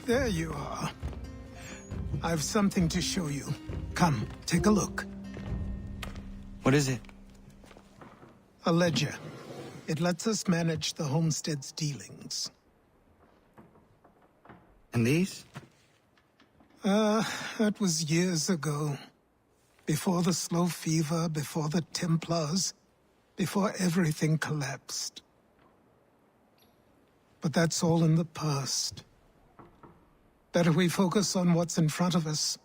There you are. I've something to show you. Come, take a look. What is it? A ledger. It lets us manage the homestead's dealings. And these? That was years ago. Before the slow fever, before the Templars, before everything collapsed. But that's all in the past. Better we focus on what's in front of us.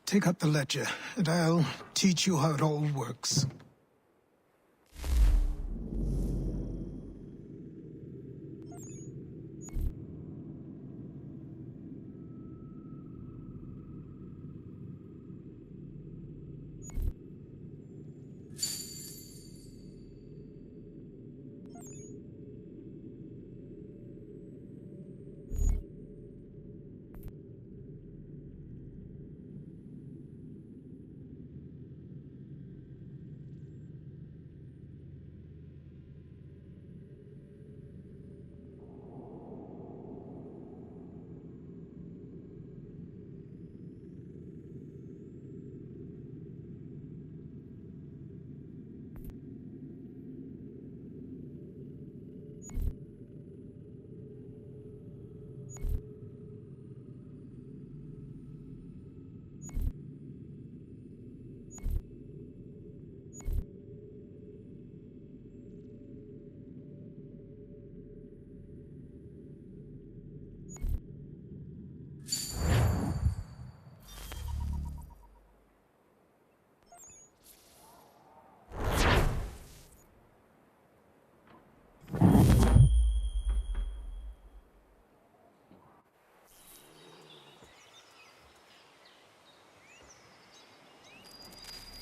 Take up the ledger, and I'll teach you how it all works.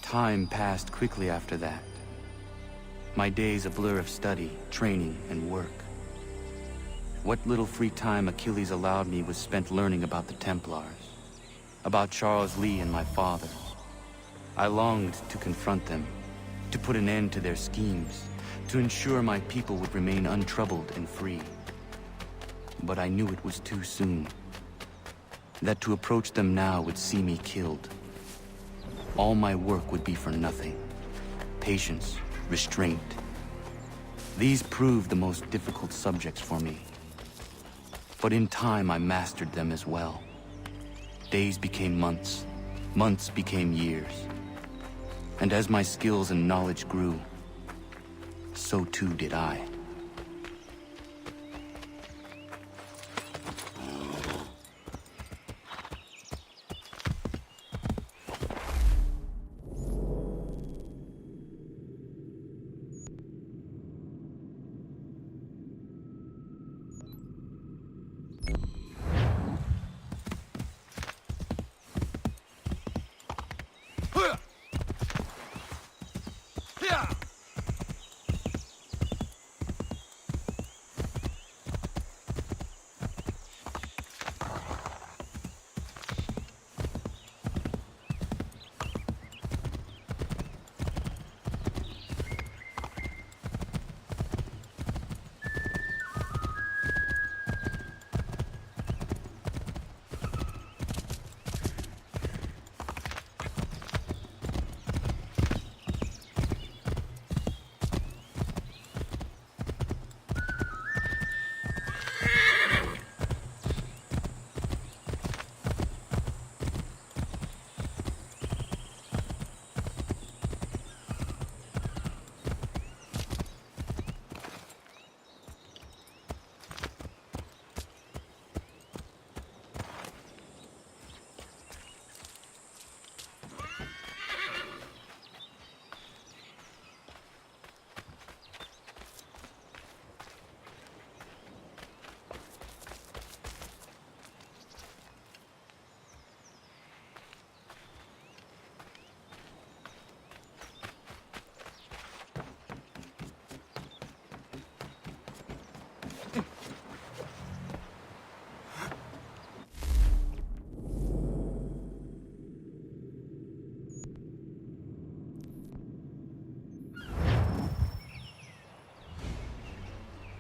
Time passed quickly after that. My days a blur of study, training, and work. What little free time Achilles allowed me was spent learning about the Templars, about Charles Lee and my father. I longed to confront them, to put an end to their schemes, to ensure my people would remain untroubled and free. But I knew it was too soon, that to approach them now would see me killed. All my work would be for nothing. Patience, restraint. These proved the most difficult subjects for me. But in time I mastered them as well. Days became months, months became years. And as my skills and knowledge grew, so too did I.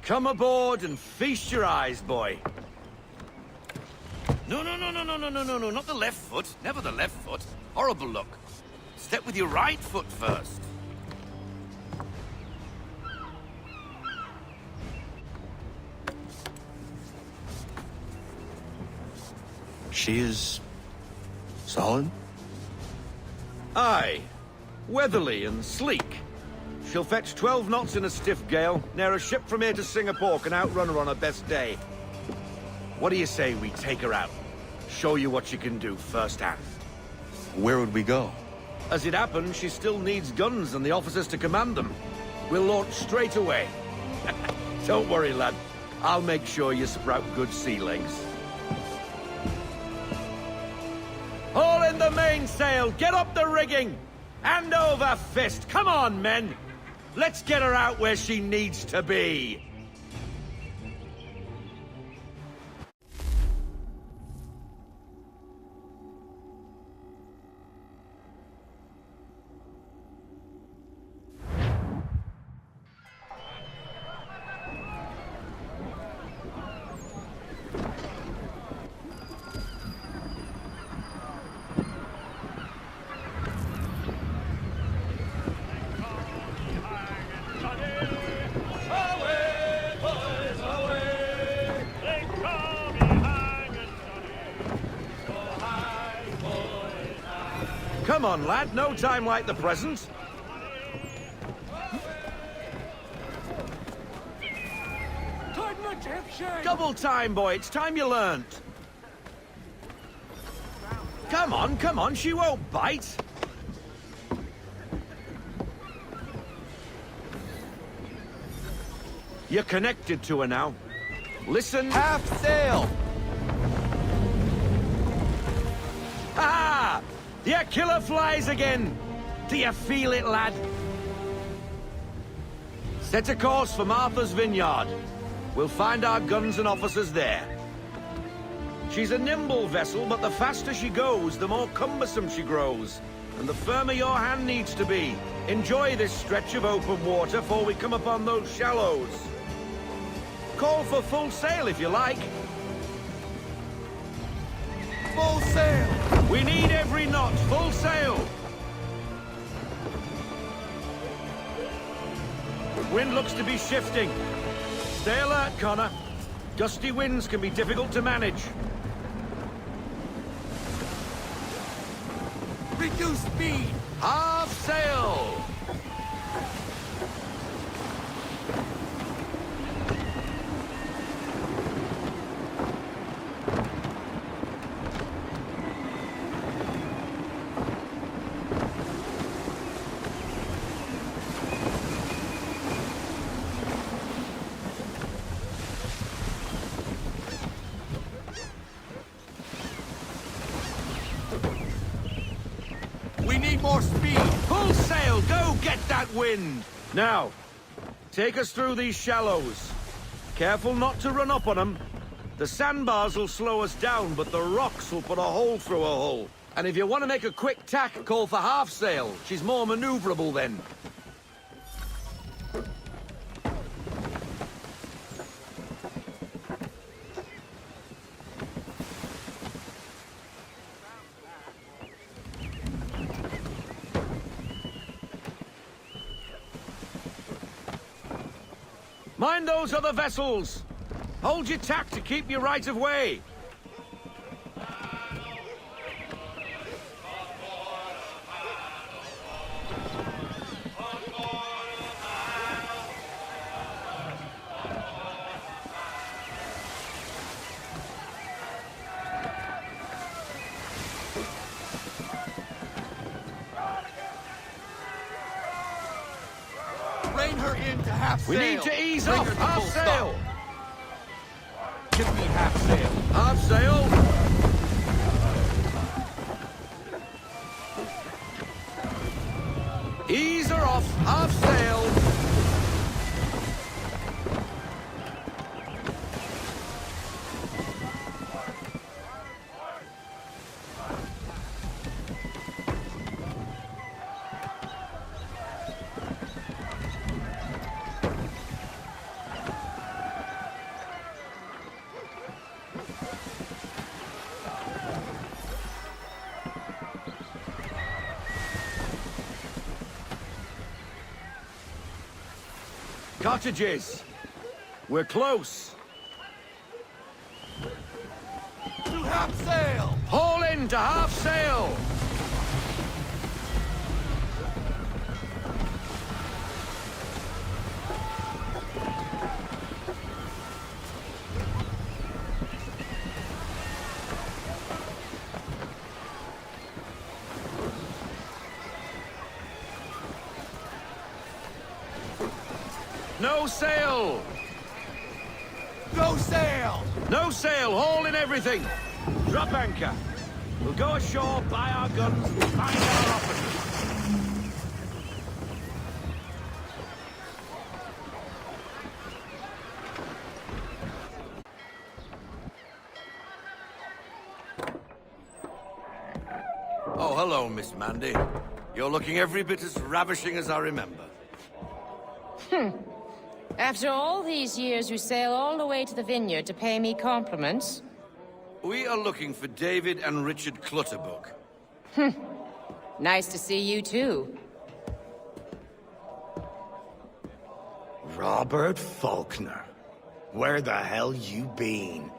Come aboard and feast your eyes, boy. No, not the left foot. Never the left foot. Horrible look. Step with your right foot first. She is... solid? Aye. Weatherly and sleek. She'll fetch 12 knots in a stiff gale. Ne'er a ship from here to Singapore can outrun her on her best day. What do you say we take her out? Show you what she can do firsthand. Where would we go? As it happens, she still needs guns and the officers to command them. We'll launch straight away. Don't worry, lad. I'll make sure you sprout good sea legs. Haul in the mainsail! Get up the rigging! Hand over fist! Come on, men! Let's get her out where she needs to be! Come on, lad. No time like the present. Double time, boy. It's time you learned. Come on. She won't bite. You're connected to her now. Listen. Half sail! Ha! Your killer flies again! Do you feel it, lad? Set a course for Martha's Vineyard. We'll find our guns and officers there. She's a nimble vessel, but the faster she goes, the more cumbersome she grows. And the firmer your hand needs to be. Enjoy this stretch of open water before we come upon those shallows. Call for full sail if you like. Full sail! We need every knot, full sail! Wind looks to be shifting. Stay alert, Connor. Gusty winds can be difficult to manage. Reduce speed! Half sail! We need more speed! Full sail! Go get that wind! Now, take us through these shallows. Careful not to run up on them. The sandbars will slow us down, but the rocks will put a hole through a hull. And if you want to make a quick tack, call for half sail. She's more maneuverable then. Mind those other vessels! Hold your tack to keep your right of way! Rein her in to half sail! We need to ease Bring off! her to Half full sail! stop. Give me half sail! Half sail! Ease her off! Half sail! Cottages. We're close. To half sail! Haul in to half sail! No sail! No sail! No sail! Haul in everything! Drop anchor. We'll go ashore, buy our guns, and find our officers. Oh, hello, Miss Mandy. You're looking every bit as ravishing as I remember. After all these years, you sail all the way to the vineyard to pay me compliments? We are looking for David and Richard Clutterbuck. Nice to see you, too. Robert Faulkner. Where the hell you been?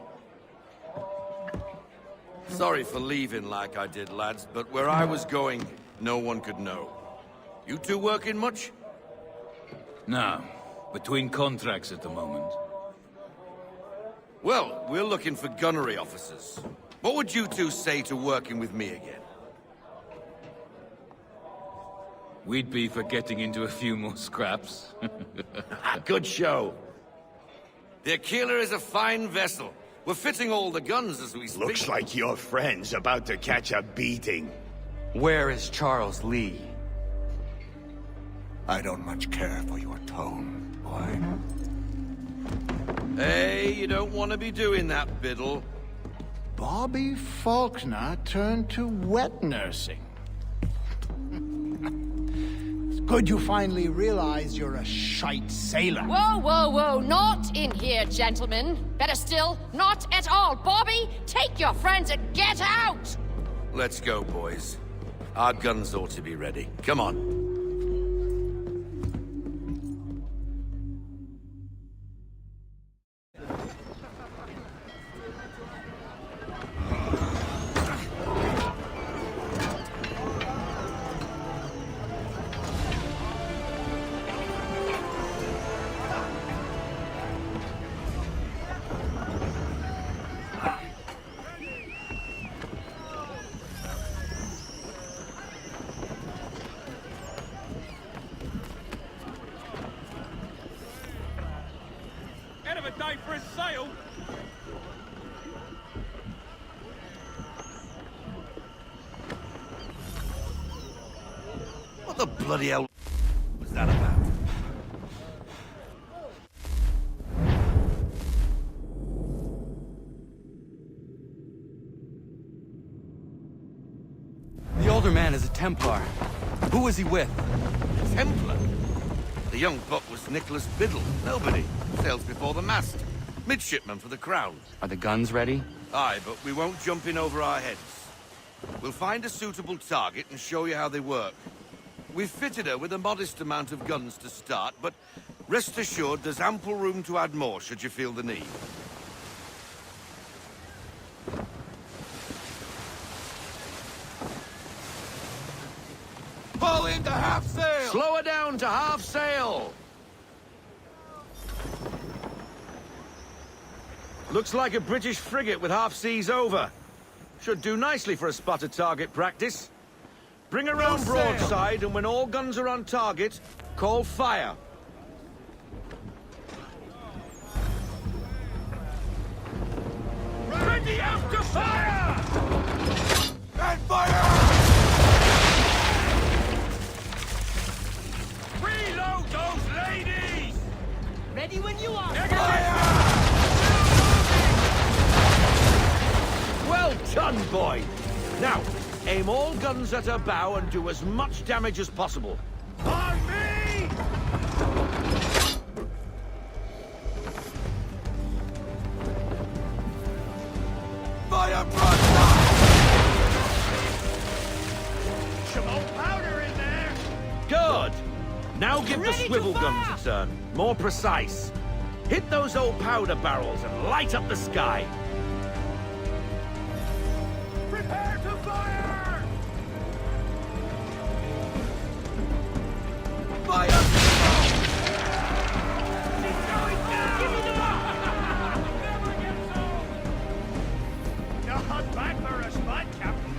Sorry for leaving like I did, lads, but where I was going, no one could know. You two working much? No. Between contracts at the moment. Well, we're looking for gunnery officers. What would you two say to working with me again? We'd be for getting into a few more scraps. Good show. The Achilles is a fine vessel. We're fitting all the guns as we speak. Looks like your friend's about to catch a beating. Where is Charles Lee? I don't much care for your tone, boy. Hey, you don't want to be doing that, Biddle. Bobby Faulkner turned to wet nursing. It's good you finally realize you're a shite sailor. Whoa, whoa, whoa, not in here, gentlemen. Better still, not at all. Bobby, take your friends and get out! Let's go, boys. Our guns ought to be ready. Come on. What the bloody hell was that about? The older man is a Templar. Who was he with? Templar? The young buck was Nicholas Biddle. Nobody. Sails before the mast. Midshipman for the Crown. Are the guns ready? Aye, but we won't jump in over our heads. We'll find a suitable target and show you how they work. We've fitted her with a modest amount of guns to start, but rest assured there's ample room to add more should you feel the need. Pull into half sail! Slow her down to half sail! Looks like a British frigate with half seas over. Should do nicely for a spotted target practice. Bring her round broadside, and when all guns are on target, call fire. Ready out to fire! And fire! Reload those ladies! Ready when you are. Well done, boy! Now, aim all guns at her bow and do as much damage as possible. On me! Fire broadside! Some old powder in there! Good! Now give the swivel gun to turn. More precise. Hit those old powder barrels and light up the sky. Prepare to fire! Fire! She's going down! Give me the never gets old! Not back for a spot, Captain.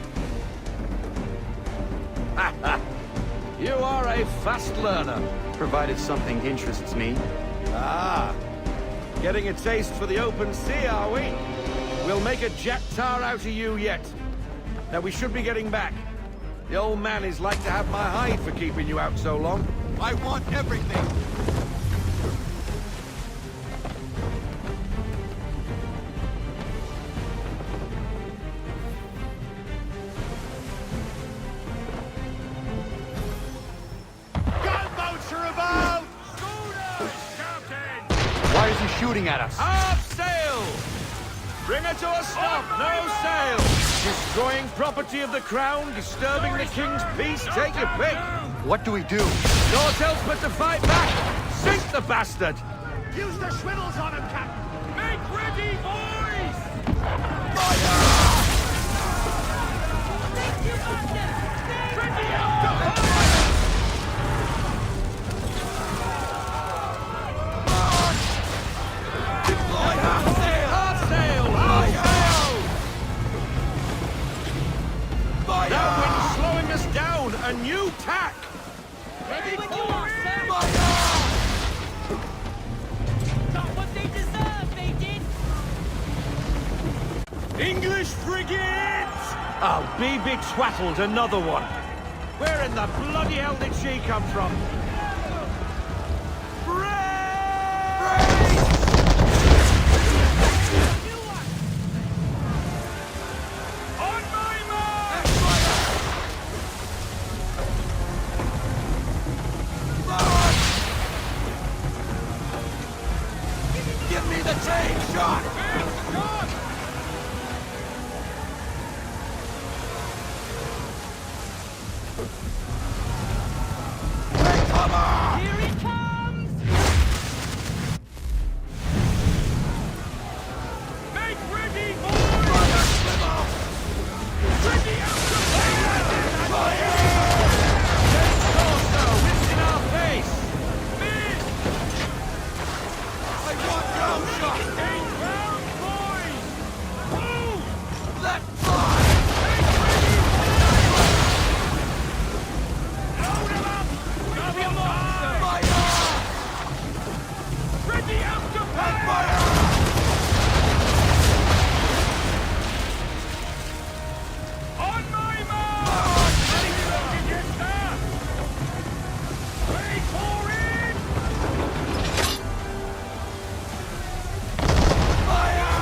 You are a fast learner. Provided something interests me. Ah, getting a taste for the open sea, are we? We'll make a jack tar out of you yet. Now we should be getting back. The old man is like to have my hide for keeping you out so long. I want everything. Gunboats are about! Schooners, Captain! Why is he shooting at us? Half sail! Bring her to a stop, no sail! Destroying property of the crown, disturbing the king's peace, take your pick! What do we do? Naught else but to fight back! Sink the bastard! Use the swivels on him, Captain! Make ready, boys! That wind's slowing us down! A new tack! Ready when you are, sir! Got what they deserve, they did! English frigates! Oh, be twaddled, another one. Where in the bloody hell did she come from? On my mark! Give me the take shot! Here it comes! Make ready, boys! Ready out to fire! Take torso, it's in our face! Miss! I want no shot! Take round, boys! Move! Let fly! Make ready, load him up! Double fire! Ready out to fire! On my mark! Ready to get there! Ready for it! Fire!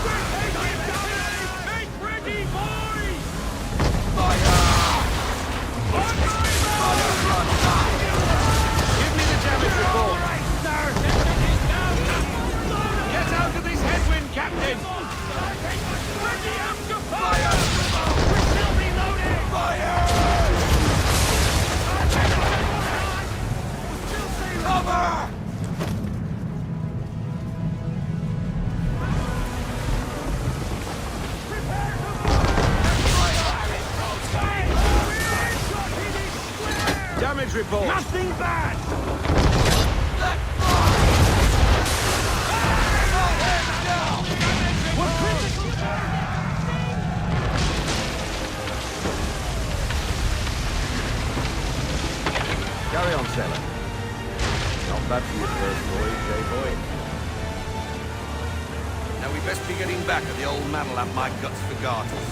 We're taking damage! Make ready, boys! Fire! On my mark! Give me the damage report! Right, sir! Get out of this headwind, Captain! Ready up to fire! We're still reloading! Fire! Cover! Prepare to fire! Damage report! Nothing bad! Let fly! We're critically... Carry on, sailor. Not bad for your first voyage, eh, boy? Now we best be getting back, or the old man'll have my guts for garters.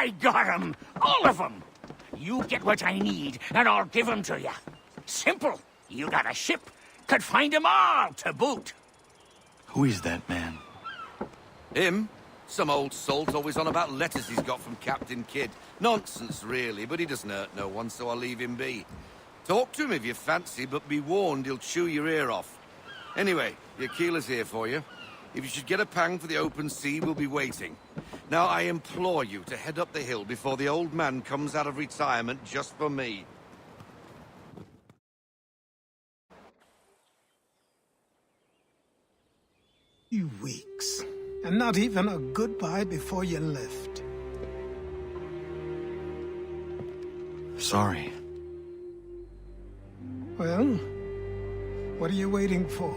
I got 'em! All of 'em! You get what I need, and I'll give 'em to you. Simple. You got a ship. Could find 'em all to boot. Who is that man? Him? Some old salt always on about letters he's got from Captain Kidd. Nonsense, really, but he doesn't hurt no one, so I'll leave him be. Talk to him if you fancy, but be warned he'll chew your ear off. Anyway, your keeler's here for you. If you should get a pang for the open sea, we'll be waiting. Now, I implore you to head up the hill before the old man comes out of retirement just for me. You weeks. And not even a goodbye before you left. Sorry. Well, what are you waiting for?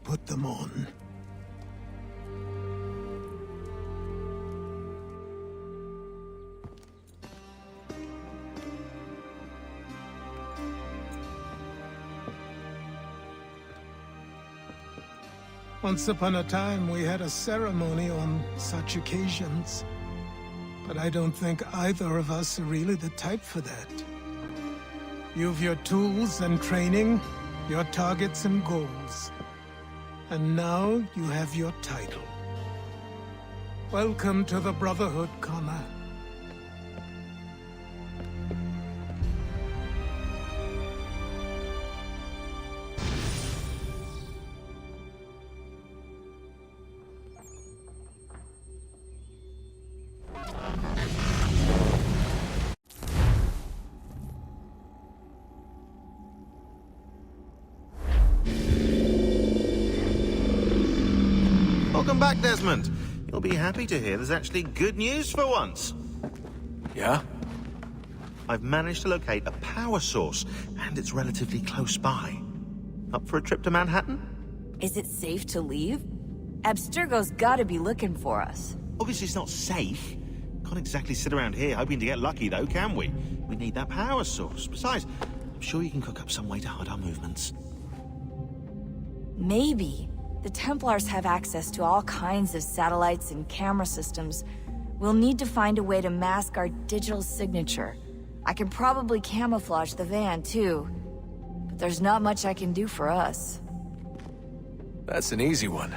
Put them on. Once upon a time, we had a ceremony on such occasions. But I don't think either of us are really the type for that. You've your tools and training, your targets and goals. And now you have your title. Welcome to the Brotherhood, Connor. Welcome back, Desmond. You'll be happy to hear there's actually good news for once. Yeah? I've managed to locate a power source, and it's relatively close by. Up for a trip to Manhattan? Is it safe to leave? Abstergo's gotta be looking for us. Obviously it's not safe. Can't exactly sit around here hoping to get lucky, though, can we? We need that power source. Besides, I'm sure you can cook up some way to hide our movements. Maybe. The Templars have access to all kinds of satellites and camera systems. We'll need to find a way to mask our digital signature. I can probably camouflage the van, too. But there's not much I can do for us. That's an easy one.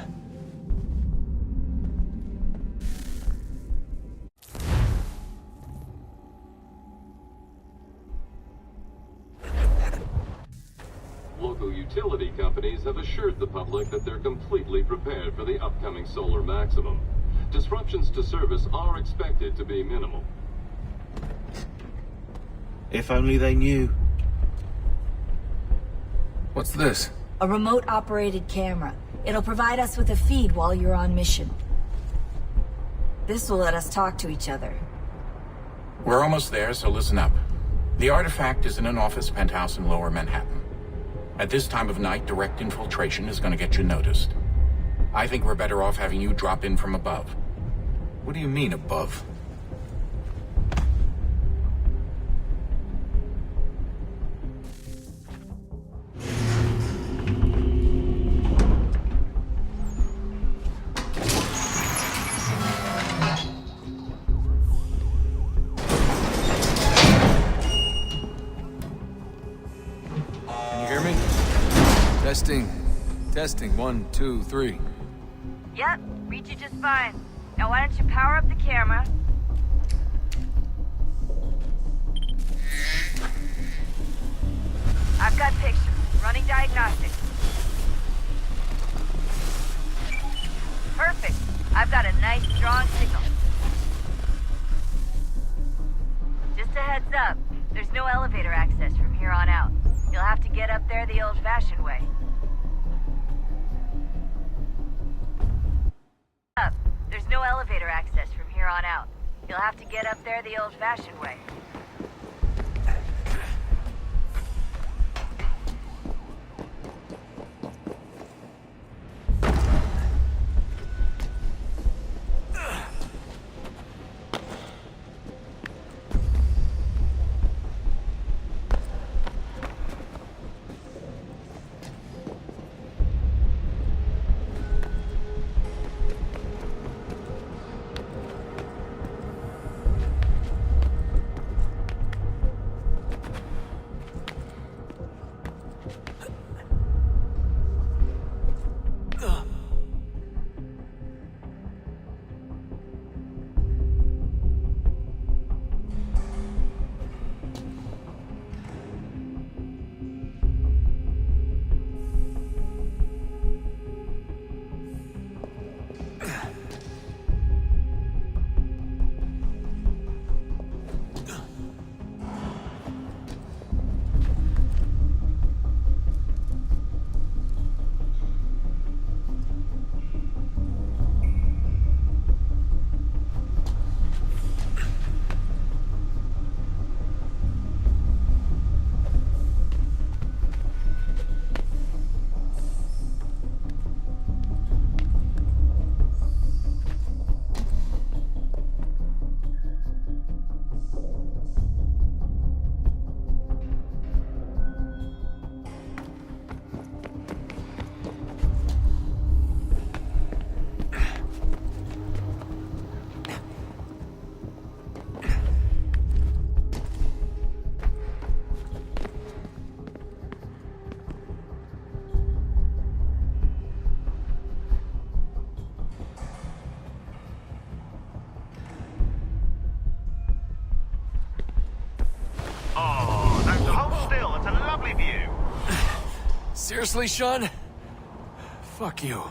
Local utility companies have assured the public that they're completely prepared for the upcoming solar maximum. Disruptions to service are expected to be minimal. If only they knew. What's this? A remote-operated camera. It'll provide us with a feed while you're on mission. This will let us talk to each other. We're almost there, so listen up. The artifact is in an office penthouse in Lower Manhattan. At this time of night, direct infiltration is going to get you noticed. I think we're better off having you drop in from above. What do you mean, above? Testing, 1, 2, 3. Yep, read you just fine. Now why don't you power up the camera? I've got pictures. Running diagnostics. Perfect. I've got a nice, strong signal. Just a heads up, there's no elevator access from here on out. You'll have to get up there the old-fashioned way. There's no elevator access from here on out. You'll have to get up there the old-fashioned way. Seriously, Sean? Fuck you.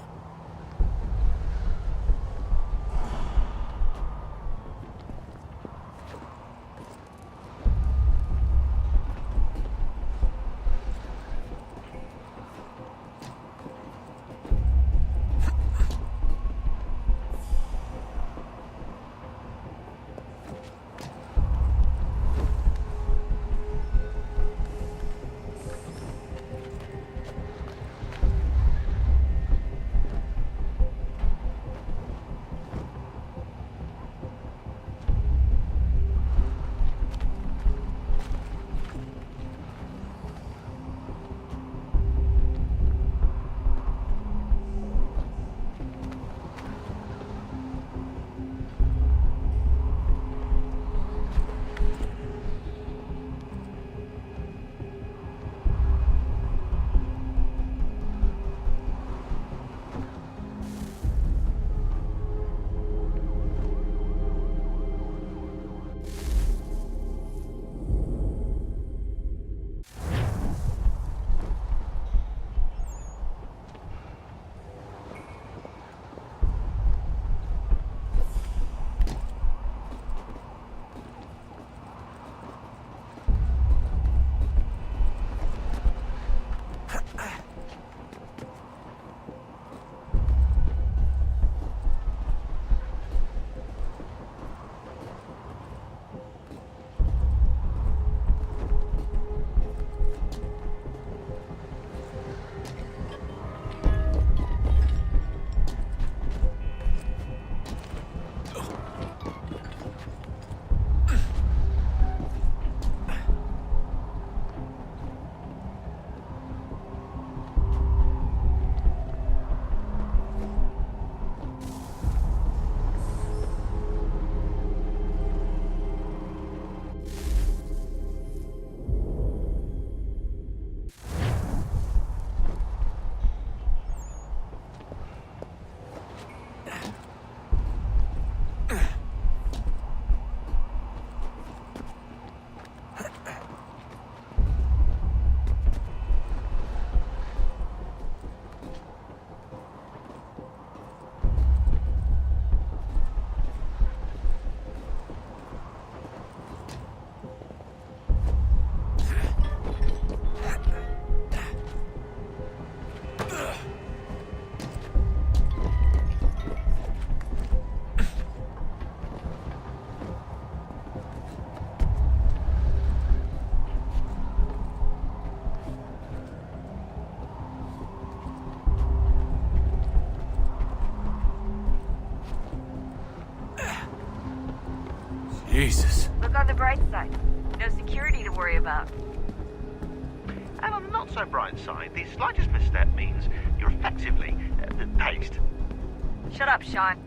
Jesus. Look on the bright side. No security to worry about. And on the not so bright side, the slightest misstep means you're effectively paced. Shut up, Sean.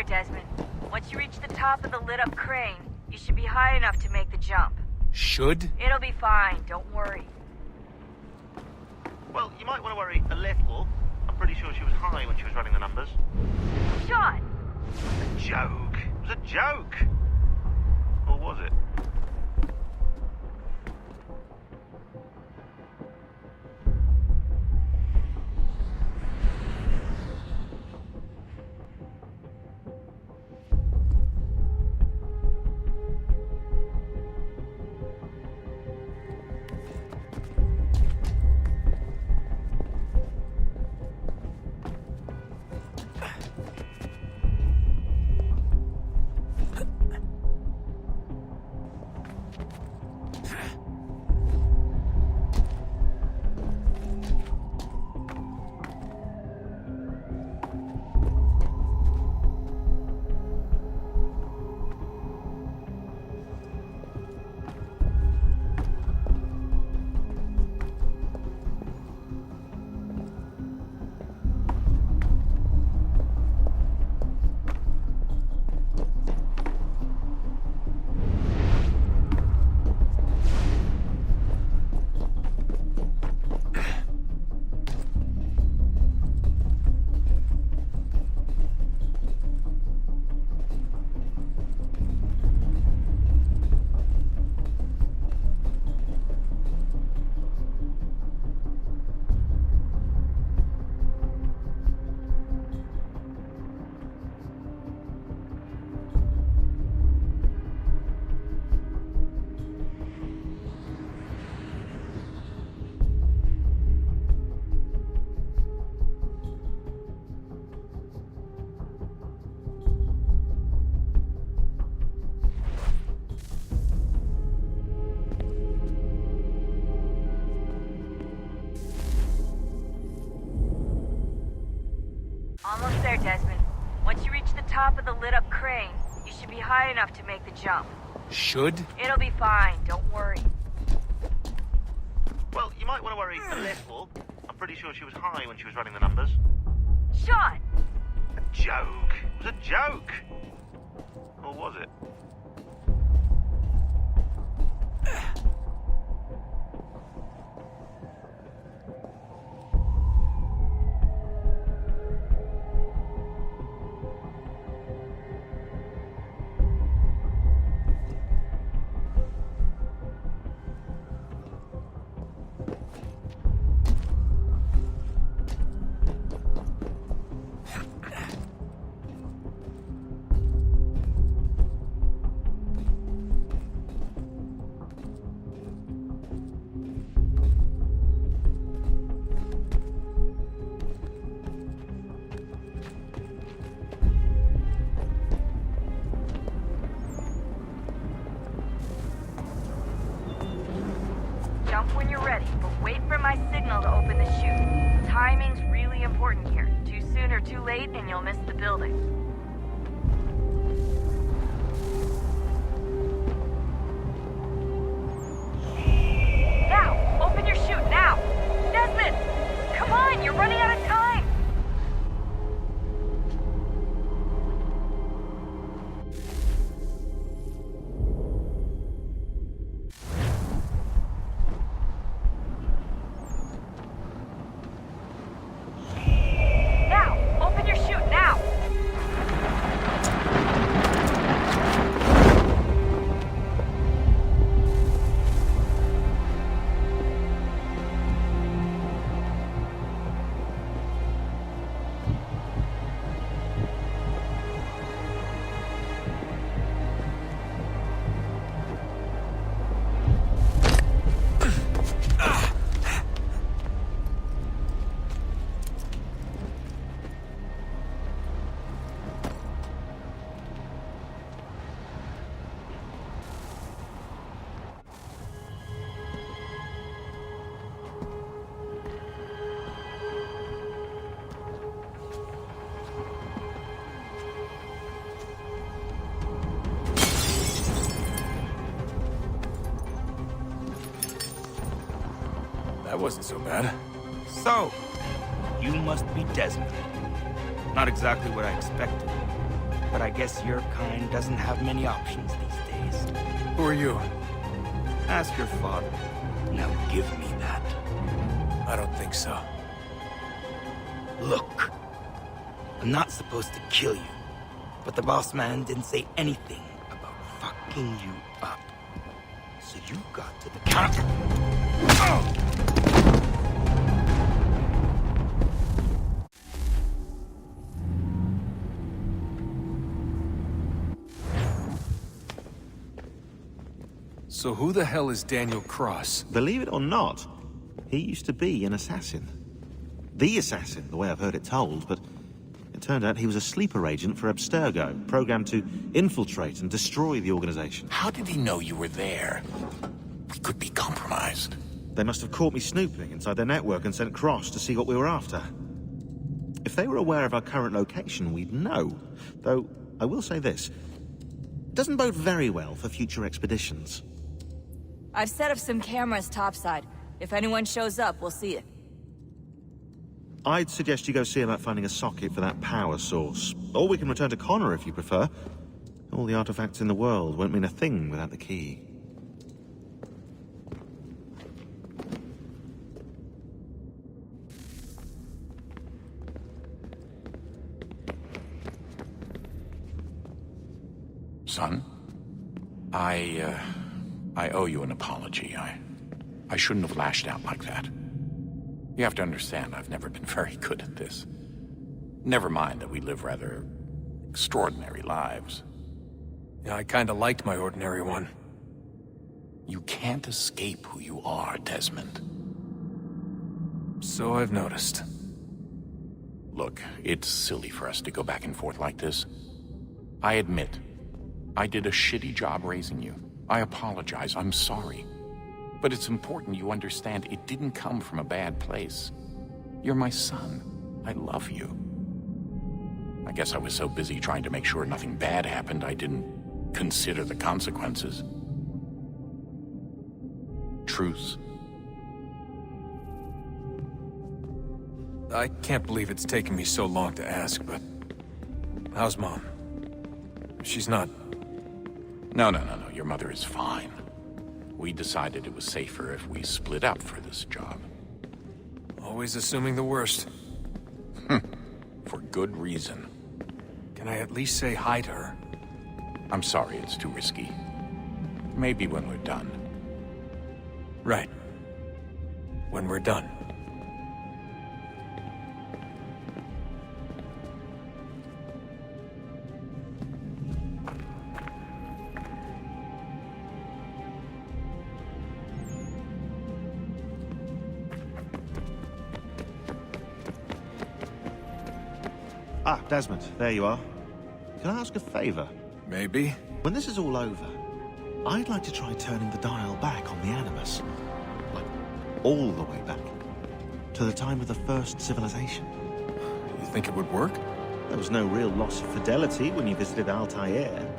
there, Desmond. Once you reach the top of the lit-up crane, you should be high enough to make the jump. Should? It'll be fine, don't worry. Well, you might want to worry a little. I'm pretty sure she was high when she was running the numbers. Sean! A joke. It was a joke. Or was it? Almost there, Desmond. Once you reach the top of the lit-up crane, you should be high enough to make the jump. Should? It'll be fine, don't worry. Well, you might want to worry a little. I'm pretty sure she was high when she was running the numbers. Sean! A joke. It was a joke. Or was it? Jump when you're ready, but wait for my signal to open the chute. Timing's really important here. Too soon or too late, and you'll miss the building. Now! Open your chute, now! Desmond! Come on, you're running out of time! That wasn't so bad. So, you must be Desmond. Not exactly what I expected. but I guess your kind doesn't have many options these days. Who are you? Ask your father. Now give me that. I don't think so. Look, I'm not supposed to kill you, but the boss man didn't say anything about fucking you up. So you got to the counter. So who the hell is Daniel Cross? Believe it or not, he used to be an assassin. The assassin, the way I've heard it told, but it turned out he was a sleeper agent for Abstergo, programmed to infiltrate and destroy the organization. How did he know you were there? We could be compromised. They must have caught me snooping inside their network and sent Cross to see what we were after. If they were aware of our current location, we'd know. Though, I will say this. It doesn't bode very well for future expeditions. I've set up some cameras topside. If anyone shows up, we'll see it. I'd suggest you go see about finding a socket for that power source. Or we can return to Connor if you prefer. All the artifacts in the world won't mean a thing without the key. Son, I owe you an apology. I shouldn't have lashed out like that. You have to understand, I've never been very good at this. Never mind that we live rather extraordinary lives. Yeah, I kinda liked my ordinary one. You can't escape who you are, Desmond. So I've noticed. Look, it's silly for us to go back and forth like this. I admit, I did a shitty job raising you. I apologize, I'm sorry. But it's important you understand it didn't come from a bad place. You're my son. I love you. I guess I was so busy trying to make sure nothing bad happened, I didn't consider the consequences. Truce. I can't believe it's taken me so long to ask, but... how's Mom? She's not... No. Your mother is fine. We decided it was safer if we split up for this job. Always assuming the worst. For good reason. Can I at least say hi to her? I'm sorry, it's too risky. Maybe when we're done. Right. When we're done. Ah, Desmond, there you are. Can I ask a favor? Maybe. When this is all over, I'd like to try turning the dial back on the Animus. Like, all the way back. To the time of the first civilization. You think it would work? There was no real loss of fidelity when you visited Altair.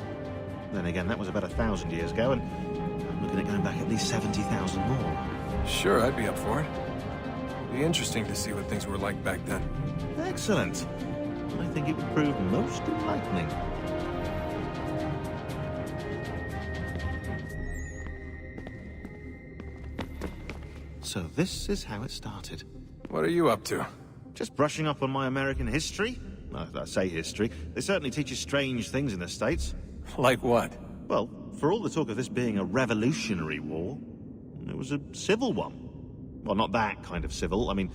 Then again, that was about 1,000 years ago, and I'm looking at going back at least 70,000 more. Sure, I'd be up for it. Be interesting to see what things were like back then. Excellent. I think it would prove most enlightening. So this is how it started. What are you up to? Just brushing up on my American history. Well, I say history. They certainly teach you strange things in the States. Like what? Well, for all the talk of this being a revolutionary war, it was a civil one. Well, not that kind of civil. I mean,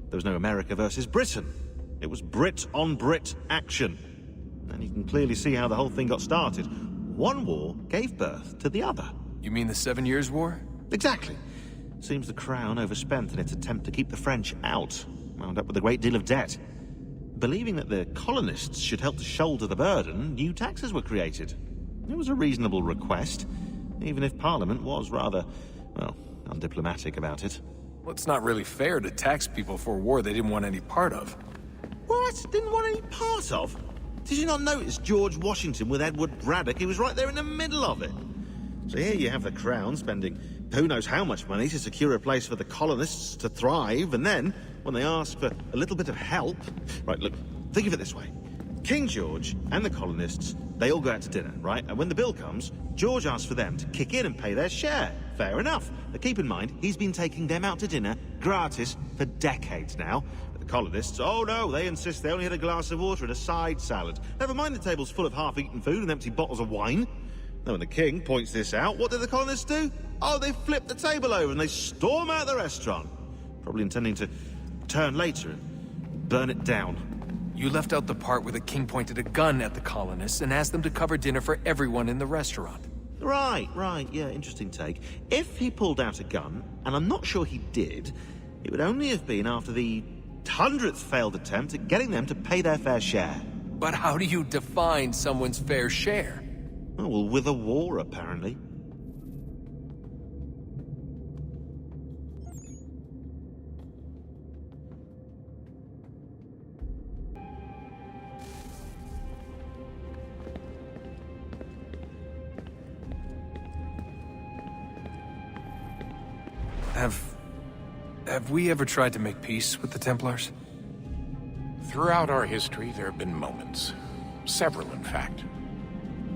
there was no America versus Britain. It was Brit on Brit action. And you can clearly see how the whole thing got started. One war gave birth to the other. You mean the 7 Years' War? Exactly. Seems the Crown overspent in its attempt to keep the French out. Wound up with a great deal of debt. Believing that the colonists should help to shoulder the burden, new taxes were created. It was a reasonable request, even if Parliament was rather, well, undiplomatic about it. Well, it's not really fair to tax people for a war they didn't want any part of. What? Didn't want any part of? Did you not notice George Washington with Edward Braddock? He was right there in the middle of it. So here you have the Crown spending who knows how much money to secure a place for the colonists to thrive, and then, when they ask for a little bit of help... Right, look, think of it this way. King George and the colonists, they all go out to dinner, right? And when the bill comes, George asks for them to kick in and pay their share. Fair enough. But keep in mind, he's been taking them out to dinner gratis for decades now. But the colonists, oh no, they insist they only had a glass of water and a side salad. Never mind the table's full of half-eaten food and empty bottles of wine. Now when the king points this out, what do the colonists do? Oh, they flip the table over and they storm out the restaurant. Probably intending to return later and burn it down. You left out the part where the king pointed a gun at the colonists and asked them to cover dinner for everyone in the restaurant. Right, yeah, interesting take. If he pulled out a gun, and I'm not sure he did, it would only have been after the 100th failed attempt at getting them to pay their fair share. But how do you define someone's fair share? Oh, well, with a war, apparently. Have we ever tried to make peace with the Templars? Throughout our history, there have been moments. Several, in fact.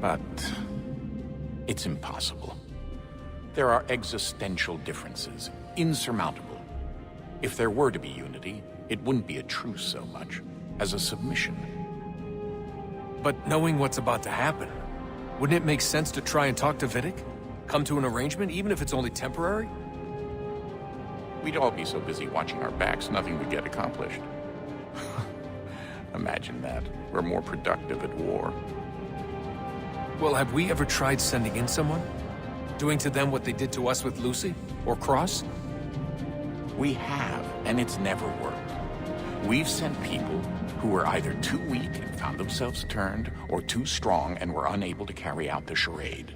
But it's impossible. There are existential differences, insurmountable. If there were to be unity, it wouldn't be a truce so much as a submission. But knowing what's about to happen, wouldn't it make sense to try and talk to Vidic? Come to an arrangement, even if it's only temporary? We'd all be so busy watching our backs, nothing would get accomplished. Imagine that. We're more productive at war. Well, have we ever tried sending in someone? Doing to them what they did to us with Lucy? Or Cross? We have, and it's never worked. We've sent people who were either too weak and found themselves turned, or too strong and were unable to carry out the charade.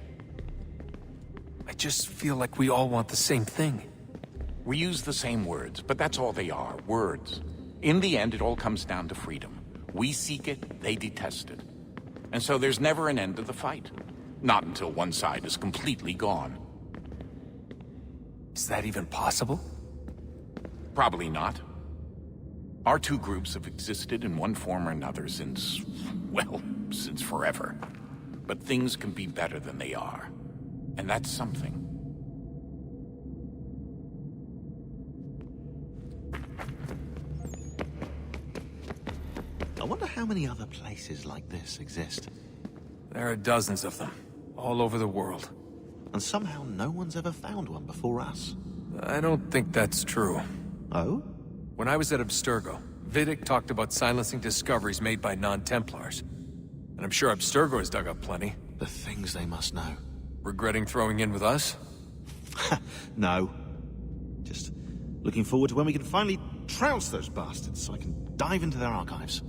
I just feel like we all want the same thing. We use the same words, but that's all they are, words. In the end, it all comes down to freedom. We seek it, they detest it. And so there's never an end to the fight. Not until one side is completely gone. Is that even possible? Probably not. Our two groups have existed in one form or another since, well, since forever. But things can be better than they are. And that's something. I wonder how many other places like this exist. There are dozens of them, all over the world. And somehow no one's ever found one before us. I don't think that's true. Oh? When I was at Abstergo, Vidic talked about silencing discoveries made by non-Templars. And I'm sure Abstergo has dug up plenty. The things they must know. Regretting throwing in with us? No. Just looking forward to when we can finally trounce those bastards so I can dive into their archives.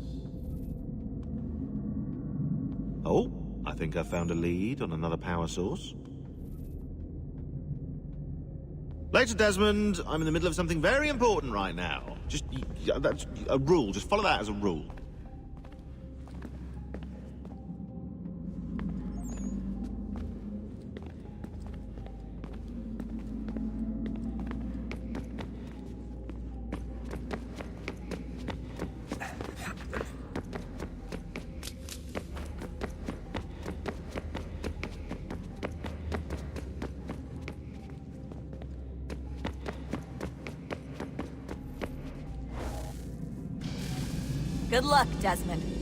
Oh, I think I found a lead on another power source. Later, Desmond. I'm in the middle of something very important right now. Just, that's a rule. Just follow that as a rule. Good luck, Desmond.